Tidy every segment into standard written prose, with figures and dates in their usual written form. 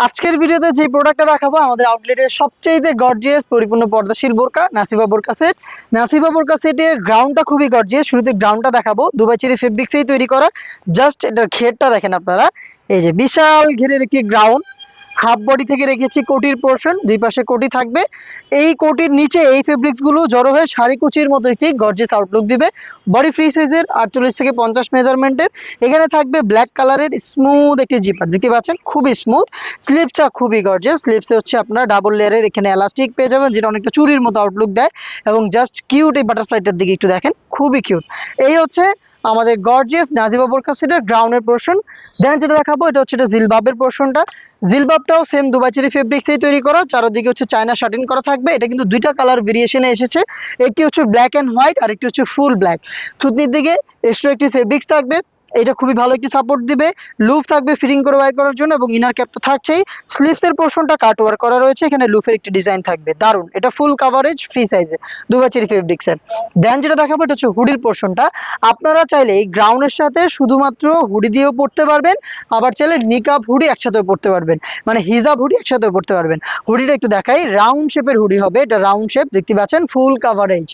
আজকের ভিডিওতে যে প্রোডাক্টটা দেখাবো আমাদের আউটলেটের সবচেয়ে গর্জিয়াস পরিপূর্ণ পর্দাশীল বোরকা নাসিবা বোরকা সেট। নাসিবা বোরকা সেটের গ্রাউন্ডটা খুবই গর্জিয়াস। শুরুতে গ্রাউন্ডটা দেখাবো, দুবাই চেরি ফেব্রিক্সেই তৈরি করা। জাস্ট এটার ঘেরটা দেখেন আপনারা, এই যে বিশাল ঘেরের একটি গ্রাউন্ড। হাফ বডি থেকে রেখেছি কোটির পোর্শন, দুই পাশে কোটি থাকবে। এই কোটির নিচে এই ফেব্রিক্স গুলো জড়ো হয়ে শাড়ি কুচির মতো একটি গর্জিয়াস আউটলুক দিবে। বডি ফ্রি সাইজের 48 থেকে 50 মেজারমেন্টের। এখানে থাকবে ব্ল্যাক কালারের স্মুথ একটি জিপার, দেখতে পাচ্ছেন খুবই স্মুথ। স্লিপসটা খুবই গর্জিয়াস। স্লিপসে হচ্ছে আপনার ডাবল লেয়ারের এখানে এলাস্টিক পেয়ে যাবেন, যেটা অনেকটা চুরির মতো আউটলুক দেয়। এবং জাস্ট কিউট এই বাটারফ্লাইটার দিকে একটু দেখেন, খুবই কিউট। এই হচ্ছে আমাদের গর্জিয়াস নাজিবা বোরকা সেটের গ্রাউন্ডের পোর্শন। দেন যেটা দেখাবো এটা হচ্ছে এটা জিলবাবের পোর্শনটা। জিলবাবটাও সেম দুবাই চেরি ফেব্রিক্সেই তৈরি করা, চারদিকে হচ্ছে চায়না শার্টিন করা থাকবে। এটা কিন্তু দুইটা কালার ভেরিয়েশনে এসেছে, একটি হচ্ছে ব্ল্যাক এন্ড হোয়াইট আর একটি হচ্ছে ফুল ব্ল্যাক। থুতনির দিকে এক্সট্রা একটি ফেব্রিক্স থাকবে, এটা খুবই ভালো একটি সাপোর্ট দিবে। লুফ থাকবে ফিটিং করে ওয়্যার করার জন্য, এবং ইনার ক্যাপ তো থাকছেই। স্লিভসের পোর্শনটা কাট ওয়ার্ক করা রয়েছে, এখানে লুফের একটি ডিজাইন থাকবে, দারুন। এটা ফুল কাভারেজ ফ্রি সাইজে দুবাই চেরি ফেব্রিক্সের। দেন যেটা দেখাবো এটা হচ্ছে হুডির পোর্শনটা। আপনারা চাইলে এই গ্রাউন্ডের সাথে শুধুমাত্র হুডি দিয়েও পড়তে পারবেন, আবার চাইলে নিকাব হুডি একসাথেও পড়তে পারবেন, মানে হিজাব হুডি একসাথেও পড়তে পারবেন। হুডিটা একটু দেখাই, রাউন্ড শেপের হুডি হবে। এটা রাউন্ড শেপ, দেখতে পাচ্ছেন ফুল কাভারেজ।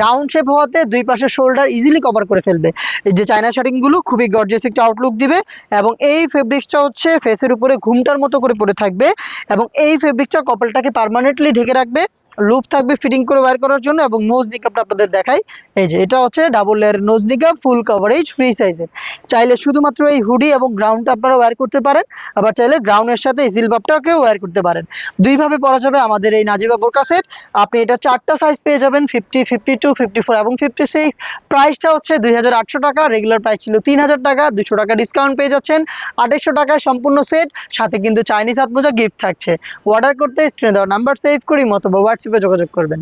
রাউন্ড শেপ হওয়াতে দুই পাশের শোল্ডার ইজিলি কভার করে ফেলবে। এই যে চায়না শার্টিং গুলো খুবই গর্জিয়াস একটা আউটলুক দিবে। এবং এই ফেব্রিক্সটা হচ্ছে ফেসের উপরে ঘুমটার মতো করে পড়ে থাকবে, এবং এই ফেব্রিকটা কপালটাকে পার্মানেন্টলি ঢেকে রাখবে। লুপ থাকবে ফিটিং করে ওয়্যার করার জন্য। এবং নোজ নিকাপটা আপনাদের দেখাই, এই যে এটা হচ্ছে ডাবল লেয়ার নোজ নিকাপ, ফুল কভারেজ ফ্রি সাইজের। চাইলে শুধুমাত্র এই হুডি এবং গ্রাউন্ডটা আপনারা ওয়্যার করতে পারেন, আবার চাইলে গ্রাউন্ডের সাথে এই জিলবাবটাকেও ওয়্যার করতে পারেন। দুইভাবে পরা যাবে আমাদের এই নাজিবা বোরকা সেট। আপনি এটা চারটা সাইজ পেয়ে যাবেন, 50, 52, 54 এবং 56। প্রাইসটা হচ্ছে 2800 টাকা। রেগুলার প্রাইস ছিল 3000 টাকা, 200 টাকা ডিসকাউন্ট পেয়ে যাচ্ছেন 2800 টাকায় সম্পূর্ণ সেট। সাথে কিন্তু চাইনিজ হাত মোজা গিফট থাকছে। অর্ডার করতে স্ক্রিনে দেওয়া নাম্বার সেভ করি অথবা হোয়াটসঅ্যাপে যোগাযোগ করবেন।